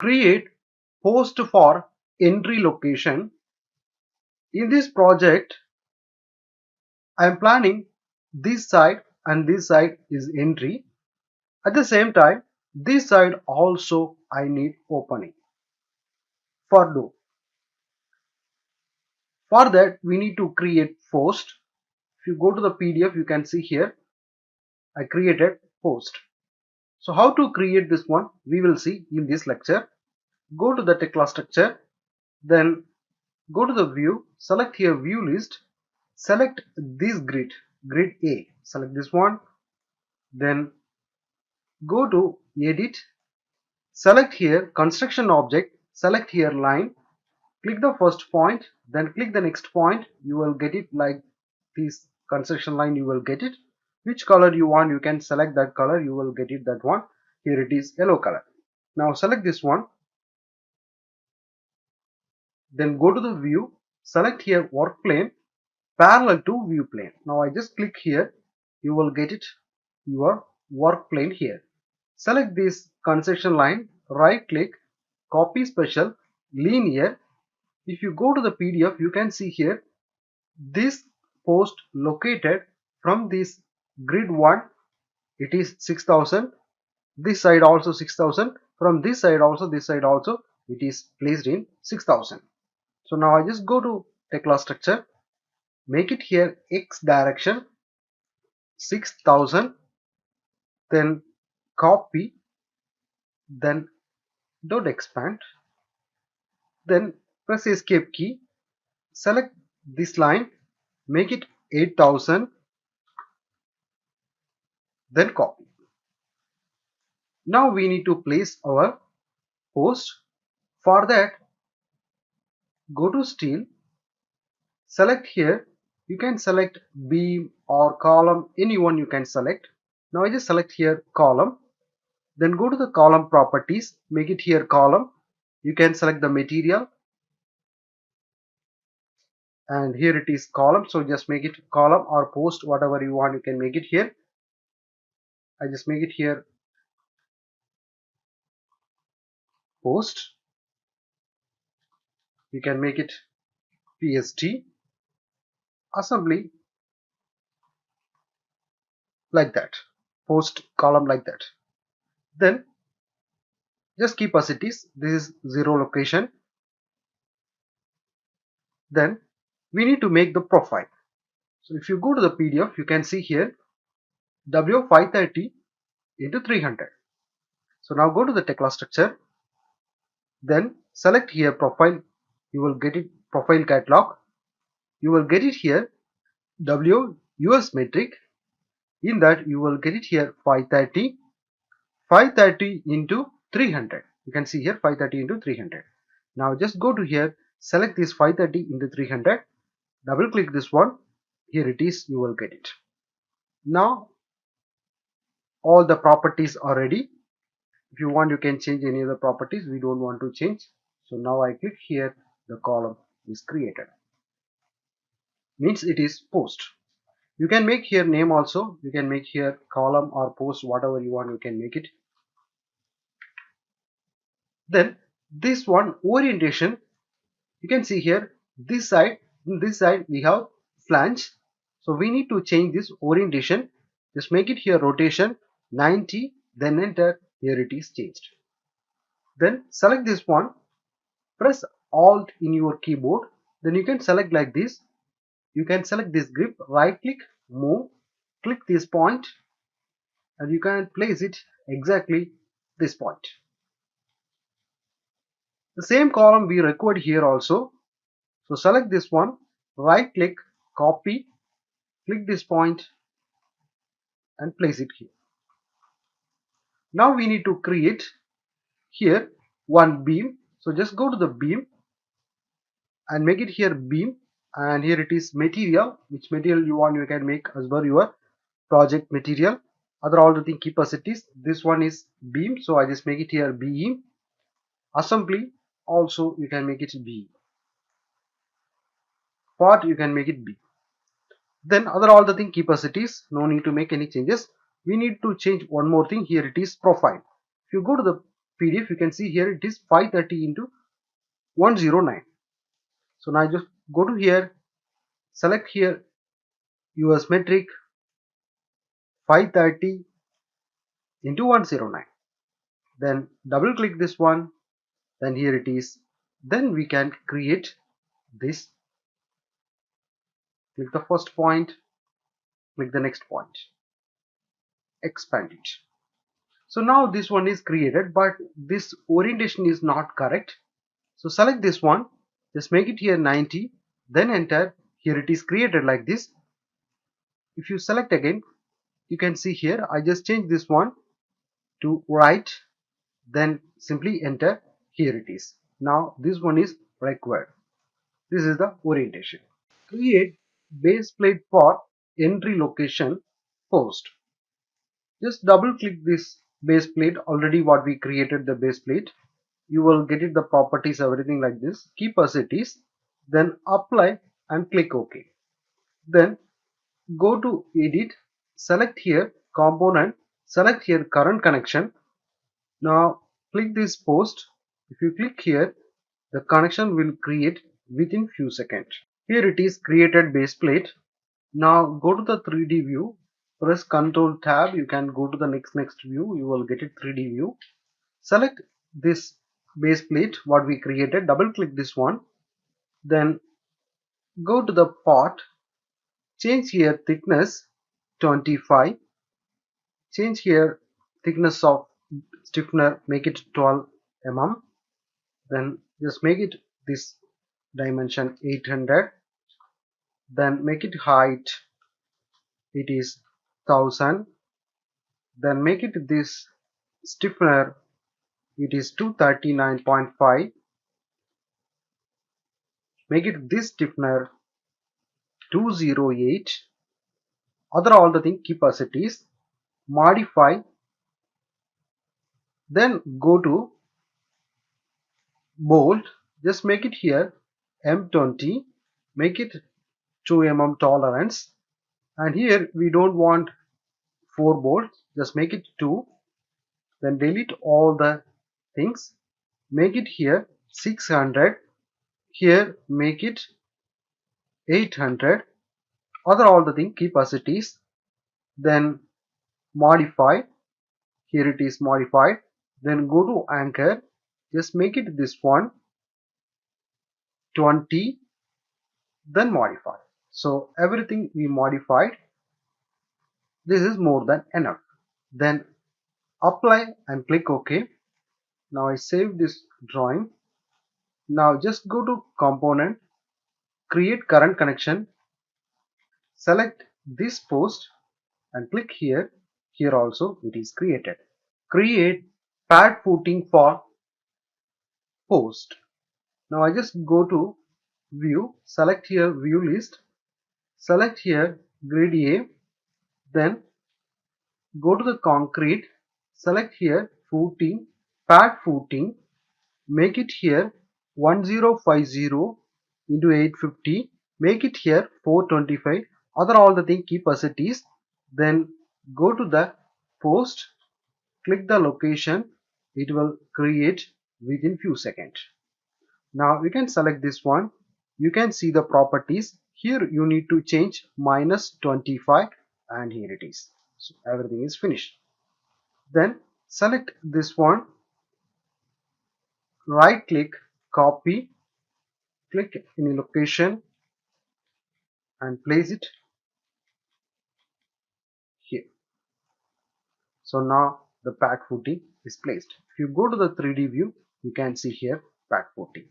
create post for entry location. In this project, I am planning this side and this side is entry. At the same time, this side also I need opening for do. For that, we need to create post. If you go to the PDF, you can see here I created post. So how to create this one, we will see in this lecture. Go to the Tekla structure, then go to the view, select here view list, select this grid, grid A, select this one, then go to edit, select here construction object, select here line, click the first point, then click the next point. You will get it like this construction line. You will get it. Which color you want, you can select that color. You will get it that one. Here it is yellow color. Now select this one. Then go to the view. Select here work plane parallel to view plane. Now I just click here. You will get it your work plane here. Select this construction line. Right click. Copy special linear. If you go to the PDF, you can see here this post located from this grid 1, it is 6000. This side also 6000. From this side also, it is placed in 6000. So now I just go to Tekla structure, make it here X direction 6000, then copy, then dot expand, then press escape key, select this line, make it 8000, then copy. Now we need to place our post. For that, go to steel, select here. You can select beam or column, any one you can select. Now I just select here column, then go to the column properties, make it here column. You can select the material, and here it is column, so just make it column or post, whatever you want, you can make it here. I just make it here post. You can make it PST assembly, like that, post column, like that. Then just keep as it is. This is 0 location. Then we need to make the profile. So if you go to the PDF, you can see here W530 into 300. So now go to the Tekla structure, then select here profile. You will get it profile catalog. You will get it here W US metric. In that you will get it here 530 into 300. You can see here 530 into 300. Now just go to here, select this 530 into 300, double click this one. Here it is, you will get it. Now all the properties are ready. If you want, you can change any other properties. We don't want to change. So now I click here, the column is created. Means it is post. You can make here name also. You can make here column or post, whatever you want, you can make it. Then this one orientation, you can see here this side, in this side we have flange. So we need to change this orientation. Just make it here rotation 90, then enter. Here it is changed. Then select this one, press Alt in your keyboard, then you can select like this. You can select this grip, right click, move, click this point, and you can place it exactly this point. The same column we required here also. So select this one, right click, copy, click this point and place it here. Now we need to create here one beam. So just go to the beam and make it here beam, and here it is material. Which material you want, you can make as per your project material. Other all the thing keep as it is. This one is beam, so I just make it here beam. Assembly also you can make it B. Part you can make it B. Then other all the thing keep as it is. No need to make any changes. We need to change one more thing. Here it is profile. If you go to the PDF, you can see here it is 530 into 109. So now just go to here, select here US metric 530 into 109. Then double click this one, then here it is. Then we can create this. Click the first point, click the next point, expand it. So now this one is created, but this orientation is not correct. So select this one, just make it here 90, then enter. Here it is created like this. If you select again, you can see here I just change this one to right, then simply enter. Here it is. Now this one is required. This is the orientation. Create base plate for entry location post. Just double click this base plate. Already what we created the base plate. You will get it the properties, everything like this. Keep as it is. Then apply and click OK. Then go to edit, select here component, select here current connection. Now click this post. If you click here, the connection will create within few seconds. Here it is created base plate. Now go to the 3D view, press Ctrl tab, you can go to the next view, you will get it 3D view. Select this base plate what we created, double click this one, then go to the part, change here thickness 25, change here thickness of stiffener, make it 12 mm, then just make it this dimension 800, then make it height, it is 1000, then make it this stiffener, it is 239.5, make it this stiffener 208, other all the thing keep as it is, modify, then go to bolt, just make it here M20, make it 2 mm tolerance, and here we don't want 4 bolts, just make it 2, then delete all the things, make it here 600, here make it 800, other all the thing keep as it is, then modify, here it is modified, then go to anchor, just make it this one 20, then modify. So everything we modified, this is more than enough. Then apply and click OK. Now I save this drawing. Now just go to component, create current connection, select this post and click here. Here also it is created. Create pad footing for post. Now I just go to view, select here view list, select here grid A, then go to the concrete, select here footing, pad footing, make it here 1050 into 850, make it here 425, other all the thing keep as it is, then go to the post, click the location, it will create within few seconds. Now you can select this one, you can see the properties, here you need to change -25 and here it is. So everything is finished. Then select this one, right click, copy, click any location and place it here. So now the pad footing is placed. If you go to the 3D view, you can see here pad footing.